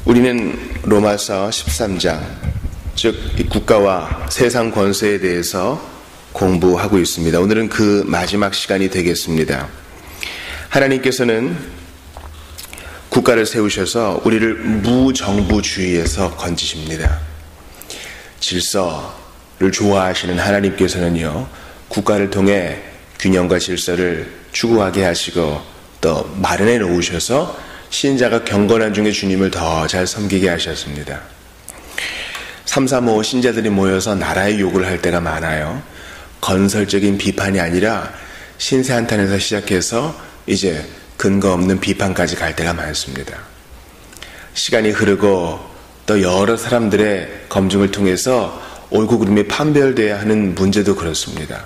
우리는 로마서 13장, 즉 국가와 세상 권세에 대해서 공부하고 있습니다. 오늘은 그 마지막 시간이 되겠습니다. 하나님께서는 국가를 세우셔서 우리를 무정부주의에서 건지십니다. 질서를 좋아하시는 하나님께서는요, 국가를 통해 균형과 질서를 추구하게 하시고 또 마련해 놓으셔서 신자가 경건한 중에 주님을 더 잘 섬기게 하셨습니다. 335 신자들이 모여서 나라의 욕을 할 때가 많아요. 건설적인 비판이 아니라 신세 한탄에서 시작해서 이제 근거 없는 비판까지 갈 때가 많습니다. 시간이 흐르고 또 여러 사람들의 검증을 통해서 옳고 그름이 판별돼야 하는 문제도 그렇습니다.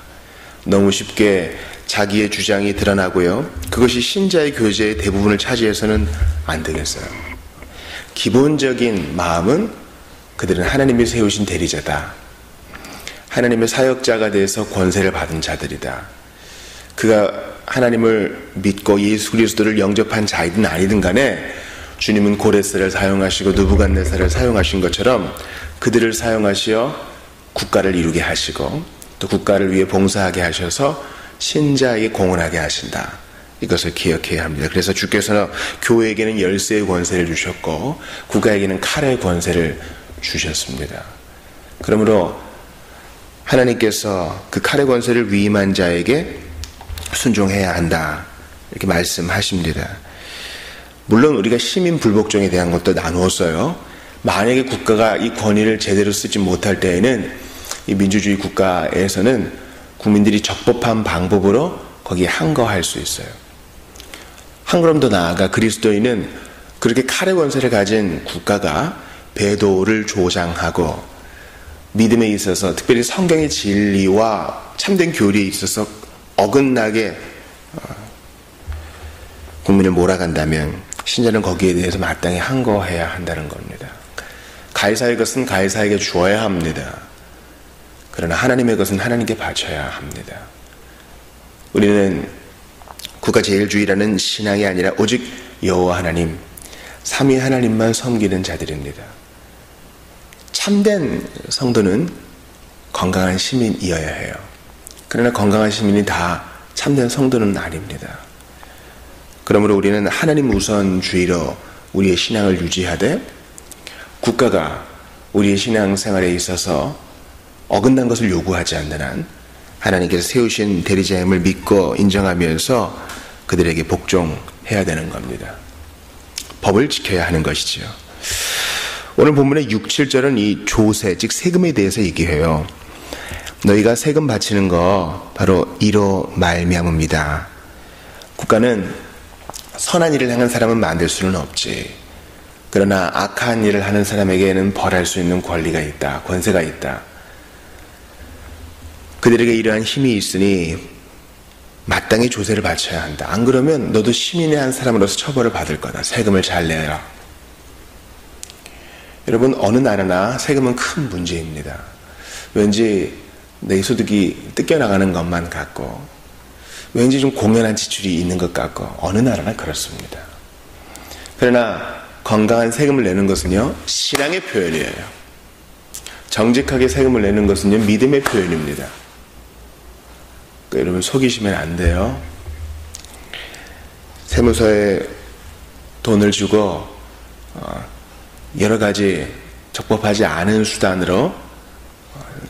너무 쉽게 자기의 주장이 드러나고요, 그것이 신자의 교제의 대부분을 차지해서는 안 되겠어요. 기본적인 마음은 그들은 하나님이 세우신 대리자다, 하나님의 사역자가 돼서 권세를 받은 자들이다, 그가 하나님을 믿고 예수 그리스도를 영접한 자이든 아니든 간에 주님은 고레스를 사용하시고 느부갓네살을 사용하신 것처럼 그들을 사용하시어 국가를 이루게 하시고 또 국가를 위해 봉사하게 하셔서 신자에게 공헌하게 하신다. 이것을 기억해야 합니다. 그래서 주께서는 교회에게는 열쇠의 권세를 주셨고 국가에게는 칼의 권세를 주셨습니다. 그러므로 하나님께서 그 칼의 권세를 위임한 자에게 순종해야 한다, 이렇게 말씀하십니다. 물론 우리가 시민 불복종에 대한 것도 나누었어요. 만약에 국가가 이 권위를 제대로 쓰지 못할 때에는 이 민주주의 국가에서는 국민들이 적법한 방법으로 거기에 항거할 수 있어요. 한 걸음 더 나아가 그리스도인은 그렇게 칼의 권세를 가진 국가가 배도를 조장하고 믿음에 있어서, 특별히 성경의 진리와 참된 교리에 있어서 어긋나게 국민을 몰아간다면 신자는 거기에 대해서 마땅히 항거해야 한다는 겁니다. 가이사의 것은 가이사에게 주어야 합니다. 그러나 하나님의 것은 하나님께 바쳐야 합니다. 우리는 국가제일주의라는 신앙이 아니라 오직 여호와 하나님, 삼위 하나님만 섬기는 자들입니다. 참된 성도는 건강한 시민이어야 해요. 그러나 건강한 시민이 다 참된 성도는 아닙니다. 그러므로 우리는 하나님 우선주의로 우리의 신앙을 유지하되 국가가 우리의 신앙생활에 있어서 어긋난 것을 요구하지 않는 한 하나님께서 세우신 대리자임을 믿고 인정하면서 그들에게 복종해야 되는 겁니다. 법을 지켜야 하는 것이지요. 오늘 본문의 6, 7절은 이 조세, 즉 세금에 대해서 얘기해요. 너희가 세금 바치는 거 바로 이로 말미암습니다. 국가는 선한 일을 행한 사람은 만들 수는 없지. 그러나 악한 일을 하는 사람에게는 벌할 수 있는 권리가 있다, 권세가 있다. 그들에게 이러한 힘이 있으니 마땅히 조세를 바쳐야 한다. 안 그러면 너도 시민의 한 사람으로서 처벌을 받을 거다. 세금을 잘 내라. 여러분, 어느 나라나 세금은 큰 문제입니다. 왠지 내 소득이 뜯겨나가는 것만 같고 왠지 좀 공연한 지출이 있는 것 같고 어느 나라나 그렇습니다. 그러나 건강한 세금을 내는 것은요, 신앙의 표현이에요. 정직하게 세금을 내는 것은요, 믿음의 표현입니다. 여러분, 속이시면 안 돼요. 세무서에 돈을 주고 여러 가지 적법하지 않은 수단으로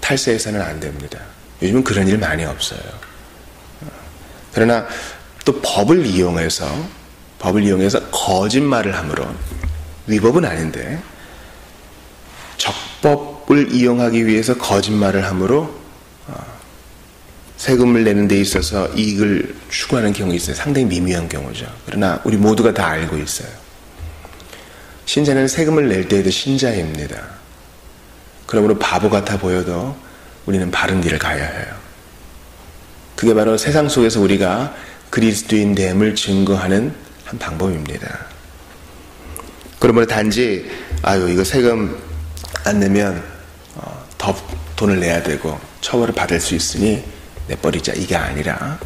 탈세해서는 안 됩니다. 요즘은 그런 일 많이 없어요. 그러나 또 법을 이용해서 거짓말을 함으로, 위법은 아닌데 적법을 이용하기 위해서 거짓말을 함으로 세금을 내는 데 있어서 이익을 추구하는 경우가 있어요. 상당히 미미한 경우죠. 그러나 우리 모두가 다 알고 있어요. 신자는 세금을 낼 때에도 신자입니다. 그러므로 바보 같아 보여도 우리는 바른 길을 가야 해요. 그게 바로 세상 속에서 우리가 그리스도인 됨을 증거하는 한 방법입니다. 그러므로 단지 이거 세금 안 내면 더 돈을 내야 되고 처벌을 받을 수 있으니 내버리자, 이게 아니라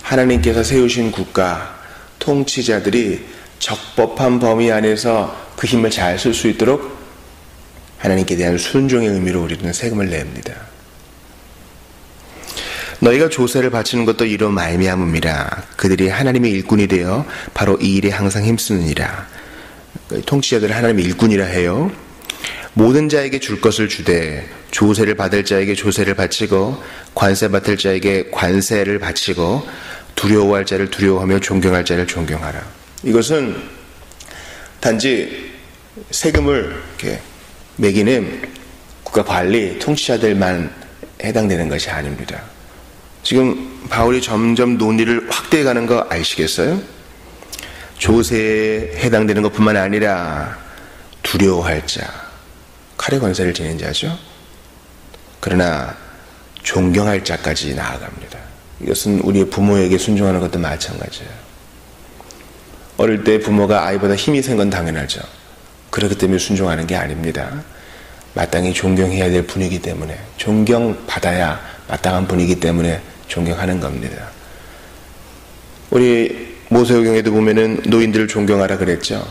하나님께서 세우신 국가 통치자들이 적법한 범위 안에서 그 힘을 잘 쓸 수 있도록 하나님께 대한 순종의 의미로 우리는 세금을 냅니다. 너희가 조세를 바치는 것도 이로 말미암음이라. 그들이 하나님의 일꾼이 되어 바로 이 일에 항상 힘쓰느니라. 통치자들을 하나님의 일꾼이라 해요. 모든 자에게 줄 것을 주되 조세를 받을 자에게 조세를 바치고 관세 받을 자에게 관세를 바치고 두려워할 자를 두려워하며 존경할 자를 존경하라. 이것은 단지 세금을 이렇게 매기는 국가 관리 통치자들만 해당되는 것이 아닙니다. 지금 바울이 점점 논의를 확대해가는 거 아시겠어요? 조세에 해당되는 것뿐만 아니라 두려워할 자, 칼의 권세를 지닌 자죠. 그러나 존경할 자까지 나아갑니다. 이것은 우리의 부모에게 순종하는 것도 마찬가지예요. 어릴 때 부모가 아이보다 힘이 센 건 당연하죠. 그렇기 때문에 순종하는 게 아닙니다. 마땅히 존경해야 될 분이기 때문에, 존경받아야 마땅한 분이기 때문에 존경하는 겁니다. 우리 모세오경에도 보면은 노인들을 존경하라 그랬죠.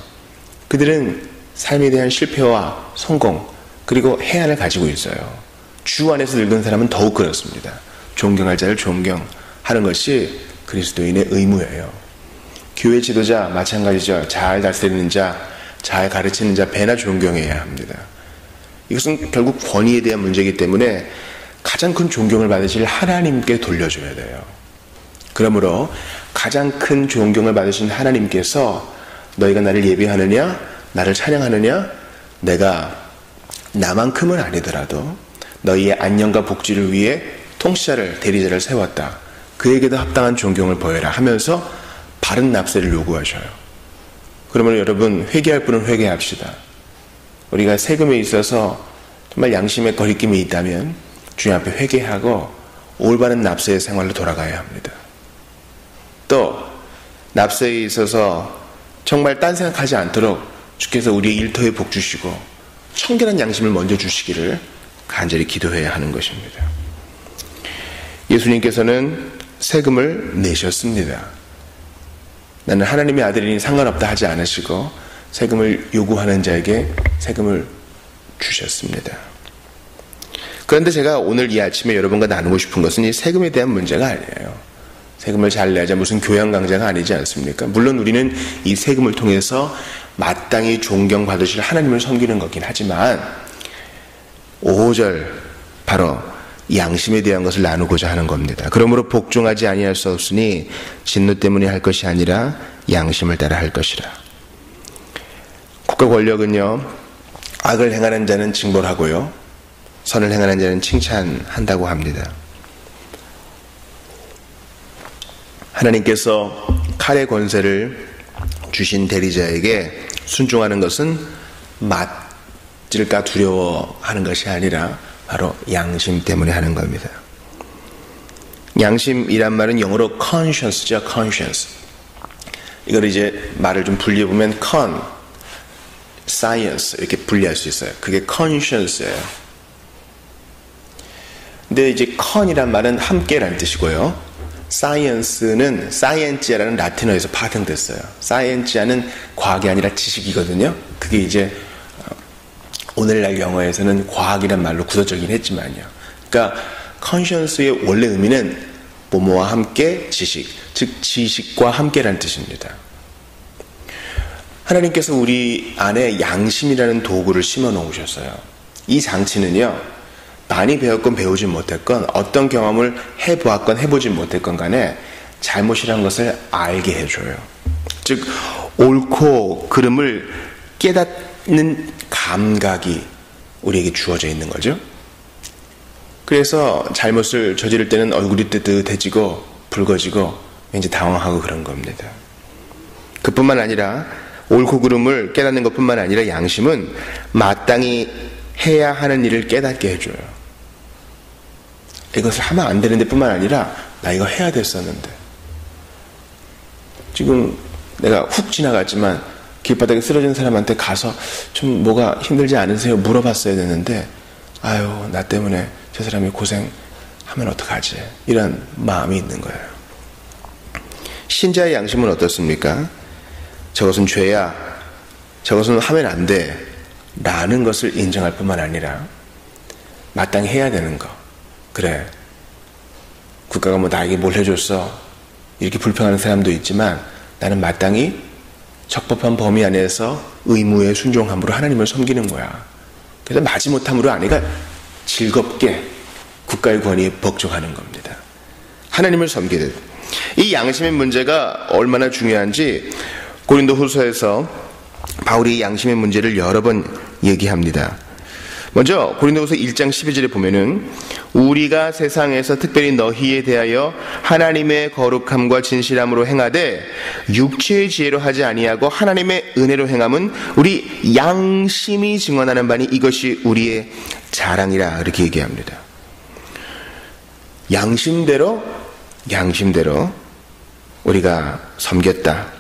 그들은 삶에 대한 실패와 성공 그리고 해안을 가지고 있어요. 주 안에서 늙은 사람은 더욱 그렇습니다. 존경할 자를 존경하는 것이 그리스도인의 의무예요. 교회 지도자 마찬가지죠. 잘 다스리는 자, 잘 가르치는 자 배나 존경해야 합니다. 이것은 결국 권위에 대한 문제이기 때문에 가장 큰 존경을 받으실 하나님께 돌려줘야 돼요. 그러므로 가장 큰 존경을 받으신 하나님께서 너희가 나를 예배하느냐, 나를 찬양하느냐, 내가 나만큼은 아니더라도 너희의 안녕과 복지를 위해 통치자를, 대리자를 세웠다. 그에게도 합당한 존경을 보여라 하면서 바른 납세를 요구하셔요. 그러면 여러분, 회개할 분은 회개합시다. 우리가 세금에 있어서 정말 양심의 거리낌이 있다면 주님 앞에 회개하고 올바른 납세의 생활로 돌아가야 합니다. 또 납세에 있어서 정말 딴 생각하지 않도록 주께서 우리의 일터에 복 주시고 청결한 양심을 먼저 주시기를 간절히 기도해야 하는 것입니다. 예수님께서는 세금을 내셨습니다. 나는 하나님의 아들이니 상관없다 하지 않으시고 세금을 요구하는 자에게 세금을 주셨습니다. 그런데 제가 오늘 이 아침에 여러분과 나누고 싶은 것은 이 세금에 대한 문제가 아니에요. 세금을 잘 내자 무슨 교양 강좌가 아니지 않습니까? 물론 우리는 이 세금을 통해서 마땅히 존경받으실 하나님을 섬기는 거긴 하지만 5절 바로 양심에 대한 것을 나누고자 하는 겁니다. 그러므로 복종하지 아니할 수 없으니 진노 때문에 할 것이 아니라 양심을 따라 할 것이라. 국가 권력은요, 악을 행하는 자는 징벌하고요, 선을 행하는 자는 칭찬한다고 합니다. 하나님께서 칼의 권세를 주신 대리자에게 순종하는 것은 맞을까 두려워하는 것이 아니라 바로 양심 때문에 하는 겁니다. 양심이란 말은 영어로 conscience죠. conscience. 이걸 이제 말을 좀 분리해보면 science 이렇게 분리할 수 있어요. 그게 conscience예요. 근데 이제 con이란 말은 함께라는 뜻이고요. science는 scientia라는 라틴어에서 파생됐어요. scientia는 과학이 아니라 지식이거든요. 그게 이제 오늘날 영어에서는 과학이란 말로 굳어져긴 했지만요. 그러니까 conscience의 원래 의미는 뭐뭐와 함께 지식, 즉 지식과 함께라는 뜻입니다. 하나님께서 우리 안에 양심이라는 도구를 심어 놓으셨어요. 이 장치는요, 많이 배웠건 배우지 못했건 어떤 경험을 해보았건 해보지 못했건 간에 잘못이라는 것을 알게 해줘요. 즉 옳고 그름을 깨닫는 감각이 우리에게 주어져 있는 거죠. 그래서 잘못을 저지를 때는 얼굴이 뜨뜻해지고 붉어지고 왠지 당황하고 그런 겁니다. 그뿐만 아니라 옳고 그름을 깨닫는 것뿐만 아니라 양심은 마땅히 해야 하는 일을 깨닫게 해줘요. 이것을 하면 안 되는데 뿐만 아니라 나 이거 해야 됐었는데, 지금 내가 훅 지나갔지만 길바닥에 쓰러진 사람한테 가서 좀 뭐가 힘들지 않으세요? 물어봤어야 되는데, 아유 나 때문에 저 사람이 고생하면 어떡하지? 이런 마음이 있는 거예요. 신자의 양심은 어떻습니까? 저것은 죄야, 저것은 하면 안 돼 라는 것을 인정할 뿐만 아니라 마땅히 해야 되는 거. 그래, 국가가 뭐 나에게 뭘 해줬어 이렇게 불평하는 사람도 있지만 나는 마땅히 적법한 범위 안에서 의무에 순종함으로 하나님을 섬기는 거야. 그래서 마지못함으로 아내가 즐겁게 국가의 권위에 복종하는 겁니다. 하나님을 섬기듯. 이 양심의 문제가 얼마나 중요한지 고린도후서에서 바울이 양심의 문제를 여러 번 얘기합니다. 먼저 고린도후서 1장 12절에 보면은 우리가 세상에서 특별히 너희에 대하여 하나님의 거룩함과 진실함으로 행하되 육체의 지혜로 하지 아니하고 하나님의 은혜로 행함은 우리 양심이 증언하는 바니 이것이 우리의 자랑이라 이렇게 얘기합니다. 양심대로 우리가 섬겼다.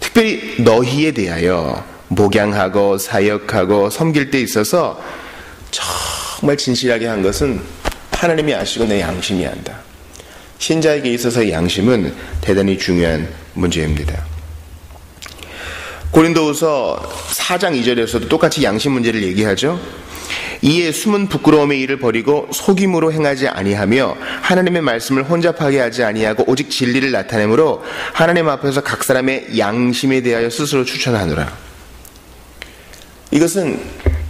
특별히 너희에 대하여 목양하고 사역하고 섬길 때 있어서 정말 진실하게 한 것은 하나님이 아시고 내 양심이 안다. 신자에게 있어서의 양심은 대단히 중요한 문제입니다. 고린도후서 4장 2절에서도 똑같이 양심 문제를 얘기하죠. 이에 숨은 부끄러움의 일을 버리고 속임으로 행하지 아니하며 하나님의 말씀을 혼잡하게 하지 아니하고 오직 진리를 나타내므로 하나님 앞에서 각 사람의 양심에 대하여 스스로 추천하노라. 이것은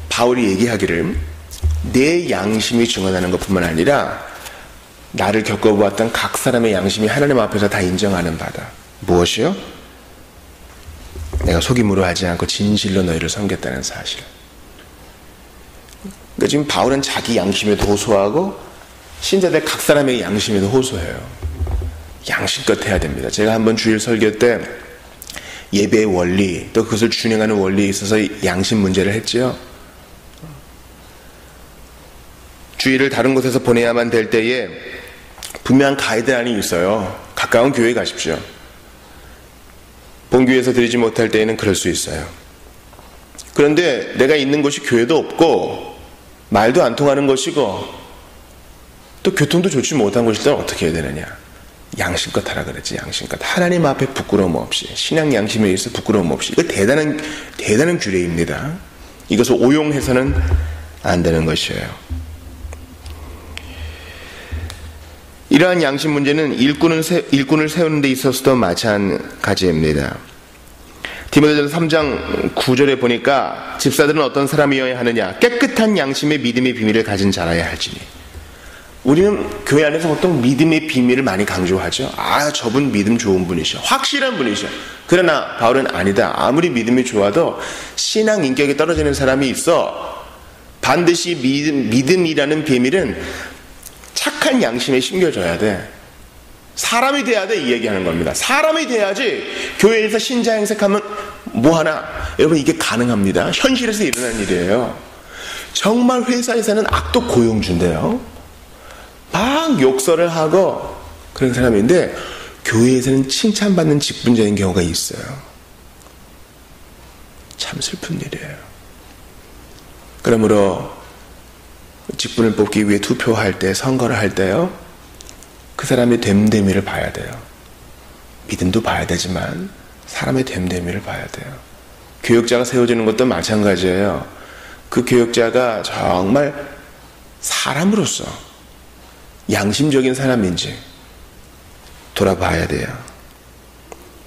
바울이 얘기하기를 내 양심이 증언하는 것뿐만 아니라 나를 겪어보았던 각 사람의 양심이 하나님 앞에서 다 인정하는 바다. 무엇이요? 내가 속임으로 하지 않고 진실로 너희를 섬겼다는 사실. 그러니까 지금 바울은 자기 양심에도 호소하고 신자들 각 사람의 양심에도 호소해요. 양심껏 해야 됩니다. 제가 한번 주일 설교 때 예배의 원리, 또 그것을 준행하는 원리에 있어서 양심 문제를 했지요. 주일을 다른 곳에서 보내야만 될 때에 분명한 가이드라인이 있어요. 가까운 교회에 가십시오. 본교회에서 드리지 못할 때에는 그럴 수 있어요. 그런데 내가 있는 곳이 교회도 없고 말도 안 통하는 것이고 또 교통도 좋지 못한 곳일 때는 어떻게 해야 되느냐. 양심껏 하라 그랬지. 양심껏. 하나님 앞에 부끄러움 없이, 신앙 양심에 의해서 부끄러움 없이. 이거 대단한 규례입니다. 이것을 오용해서는 안 되는 것이에요. 이러한 양심 문제는 일꾼을 세우는 데 있어서도 마찬가지입니다. 디모데전서 3장 9절에 보니까 집사들은 어떤 사람이어야 하느냐. 깨끗한 양심의 믿음의 비밀을 가진 자라야 할지니. 우리는 교회 안에서 보통 믿음의 비밀을 많이 강조하죠. 아, 저분 믿음 좋은 분이셔. 확실한 분이셔. 그러나 바울은 아니다. 아무리 믿음이 좋아도 신앙 인격이 떨어지는 사람이 있어. 반드시 믿음이라는 비밀은 착한 양심에 심겨져야 돼. 사람이 돼야 돼. 이 얘기하는 겁니다. 사람이 돼야지 교회에서 신자 행색하면 뭐하나. 여러분 이게 가능합니다. 현실에서 일어나는 일이에요. 정말 회사에서는 악독 고용주인데요. 막 욕설을 하고 그런 사람인데 교회에서는 칭찬받는 직분자인 경우가 있어요. 참 슬픈 일이에요. 그러므로 직분을 뽑기 위해 투표할 때, 선거를 할 때요, 그 사람의 됨됨이를 봐야 돼요. 믿음도 봐야 되지만 사람의 됨됨이를 봐야 돼요. 교역자가 세워지는 것도 마찬가지예요. 그 교역자가 정말 사람으로서 양심적인 사람인지 돌아봐야 돼요.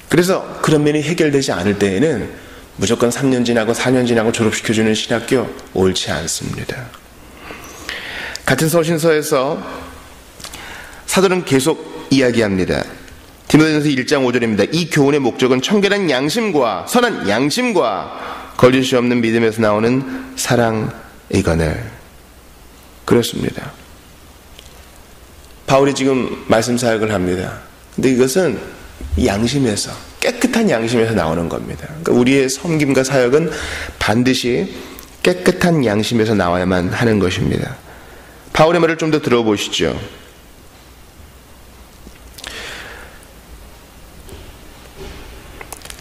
그래서 그런 면이 해결되지 않을 때에는 무조건 3년 지나고 4년 지나고 졸업시켜주는 신학교 옳지 않습니다. 같은 서신서에서 사도는 계속 이야기합니다. 디모데전서 1장 5절입니다. 이 교훈의 목적은 청결한 양심과 선한 양심과 거짓이 없는 믿음에서 나오는 사랑이거늘. 그렇습니다. 바울이 지금 말씀 사역을 합니다. 근데 이것은 양심에서, 깨끗한 양심에서 나오는 겁니다. 그러니까 우리의 섬김과 사역은 반드시 깨끗한 양심에서 나와야만 하는 것입니다. 바울의 말을 좀 더 들어보시죠.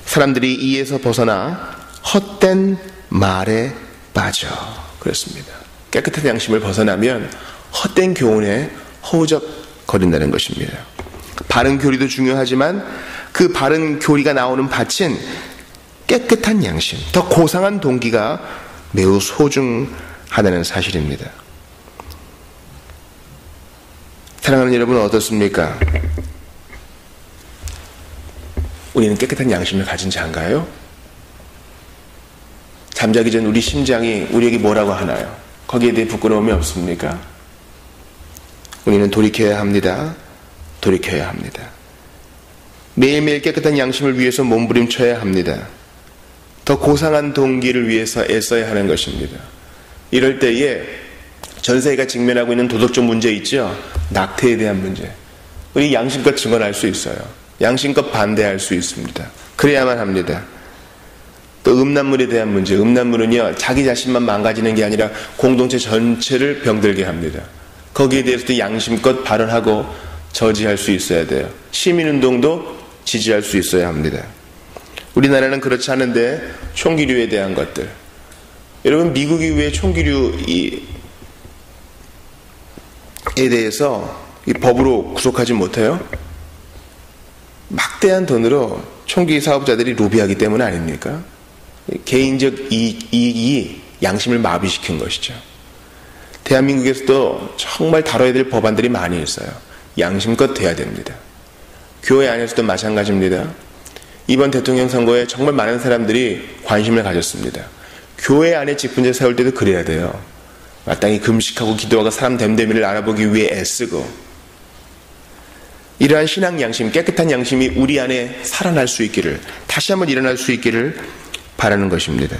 사람들이 이에서 벗어나 헛된 말에 빠져. 그렇습니다. 깨끗한 양심을 벗어나면 헛된 교훈에 허우적거린다는 것입니다. 바른 교리도 중요하지만 그 바른 교리가 나오는 밭은 깨끗한 양심, 더 고상한 동기가 매우 소중하다는 사실입니다. 사랑하는 여러분, 어떻습니까? 우리는 깨끗한 양심을 가진 자인가요? 잠자기 전 우리 심장이 우리에게 뭐라고 하나요? 거기에 대해 부끄러움이 없습니까? 우리는 돌이켜야 합니다. 돌이켜야 합니다. 매일매일 깨끗한 양심을 위해서 몸부림쳐야 합니다. 더 고상한 동기를 위해서 애써야 하는 것입니다. 이럴 때에 전 세계가 직면하고 있는 도덕적 문제 있죠? 낙태에 대한 문제. 우리 양심껏 증언할 수 있어요. 양심껏 반대할 수 있습니다. 그래야만 합니다. 또 음란물에 대한 문제. 음란물은요, 자기 자신만 망가지는 게 아니라 공동체 전체를 병들게 합니다. 거기에 대해서도 양심껏 발언하고 저지할 수 있어야 돼요. 시민운동도 지지할 수 있어야 합니다. 우리나라는 그렇지 않은데 총기류에 대한 것들. 여러분, 미국이 왜 총기류에 대해서 이 법으로 구속하지 못해요? 막대한 돈으로 총기 사업자들이 로비하기 때문 아닙니까? 개인적 이익이 양심을 마비시킨 것이죠. 대한민국에서도 정말 다뤄야 될 법안들이 많이 있어요. 양심껏 돼야 됩니다. 교회 안에서도 마찬가지입니다. 이번 대통령 선거에 정말 많은 사람들이 관심을 가졌습니다. 교회 안에 직분제 세울 때도 그래야 돼요. 마땅히 금식하고 기도하고 사람 됨됨이를 알아보기 위해 애쓰고, 이러한 신앙 양심, 깨끗한 양심이 우리 안에 살아날 수 있기를, 다시 한번 일어날 수 있기를 바라는 것입니다.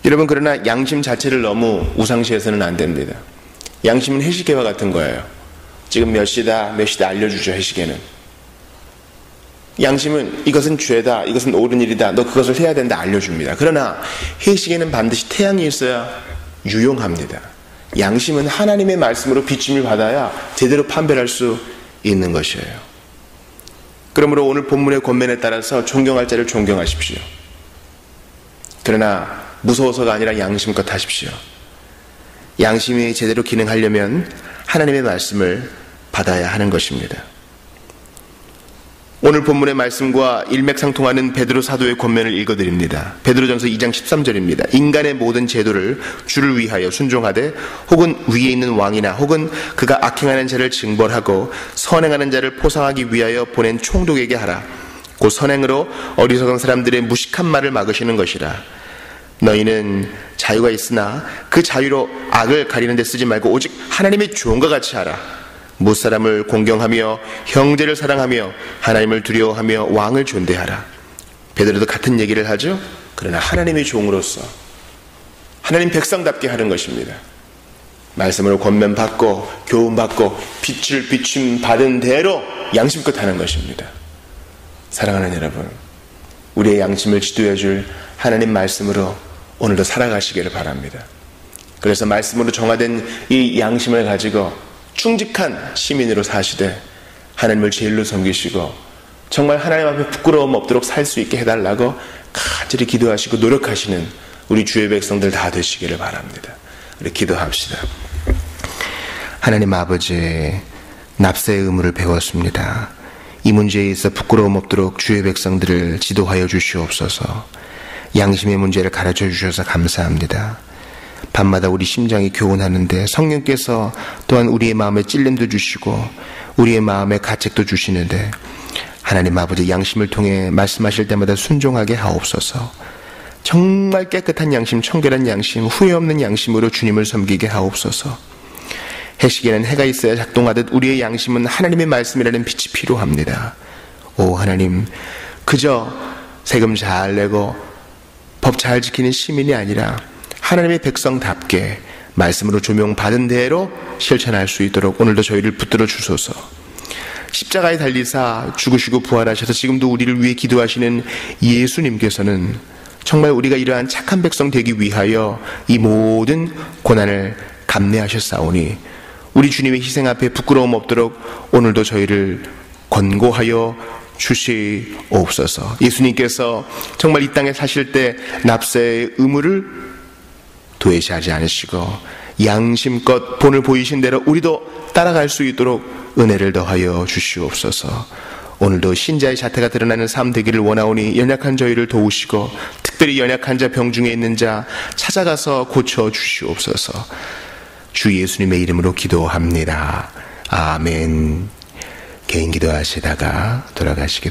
여러분, 그러나 양심 자체를 너무 우상시해서는 안 됩니다. 양심은 해시계와 같은 거예요. 지금 몇 시다 알려주죠. 해시계는. 양심은 이것은 죄다, 이것은 옳은 일이다, 너 그것을 해야 된다 알려줍니다. 그러나 해시계는 반드시 태양이 있어야 유용합니다. 양심은 하나님의 말씀으로 비침을 받아야 제대로 판별할 수 있는 것이에요. 그러므로 오늘 본문의 권면에 따라서 존경할 자를 존경하십시오. 그러나 무서워서가 아니라 양심껏 하십시오. 양심이 제대로 기능하려면 하나님의 말씀을 받아야 하는 것입니다. 오늘 본문의 말씀과 일맥상통하는 베드로 사도의 권면을 읽어드립니다. 베드로전서 2장 13절입니다. 인간의 모든 제도를 주를 위하여 순종하되 혹은 위에 있는 왕이나 혹은 그가 악행하는 자를 징벌하고 선행하는 자를 포상하기 위하여 보낸 총독에게 하라. 그 선행으로 어리석은 사람들의 무식한 말을 막으시는 것이라. 너희는 자유가 있으나 그 자유로 악을 가리는 데 쓰지 말고 오직 하나님의 종과 같이 하라. 무사람을 공경하며 형제를 사랑하며 하나님을 두려워하며 왕을 존대하라. 베드로도 같은 얘기를 하죠. 그러나 하나님의 종으로서 하나님 백성답게 하는 것입니다. 말씀으로 권면받고 교훈받고 빛을 비춤 받은 대로 양심껏 하는 것입니다. 사랑하는 여러분, 우리의 양심을 지도해 줄 하나님 말씀으로 오늘도 살아가시기를 바랍니다. 그래서 말씀으로 정화된 이 양심을 가지고 충직한 시민으로 사시되 하나님을 제일로 섬기시고 정말 하나님 앞에 부끄러움 없도록 살 수 있게 해달라고 간절히 기도하시고 노력하시는 우리 주의 백성들 다 되시기를 바랍니다. 우리 기도합시다. 하나님 아버지, 납세의 의무를 배웠습니다. 이 문제에 있어 부끄러움 없도록 주의 백성들을 지도하여 주시옵소서. 양심의 문제를 가르쳐 주셔서 감사합니다. 밤마다 우리 심장이 교훈하는데 성령께서 또한 우리의 마음에 찔림도 주시고 우리의 마음에 가책도 주시는데 하나님 아버지, 양심을 통해 말씀하실 때마다 순종하게 하옵소서. 정말 깨끗한 양심, 청결한 양심, 후회 없는 양심으로 주님을 섬기게 하옵소서. 해시계는 해가 있어야 작동하듯 우리의 양심은 하나님의 말씀이라는 빛이 필요합니다. 오 하나님, 그저 세금 잘 내고 법 잘 지키는 시민이 아니라 하나님의 백성답게 말씀으로 조명받은 대로 실천할 수 있도록 오늘도 저희를 붙들어 주소서. 십자가에 달리사 죽으시고 부활하셔서 지금도 우리를 위해 기도하시는 예수님께서는 정말 우리가 이러한 착한 백성 되기 위하여 이 모든 고난을 감내하셨사오니 우리 주님의 희생 앞에 부끄러움 없도록 오늘도 저희를 권고하여 주시옵소서. 예수님께서 정말 이 땅에 사실 때 납세의 의무를 도외시하지 않으시고 양심껏 본을 보이신 대로 우리도 따라갈 수 있도록 은혜를 더하여 주시옵소서. 오늘도 신자의 자태가 드러나는 삶 되기를 원하오니 연약한 저희를 도우시고 특별히 연약한 자, 병 중에 있는 자 찾아가서 고쳐주시옵소서. 주 예수님의 이름으로 기도합니다. 아멘. 개인 기도하시다가 돌아가시기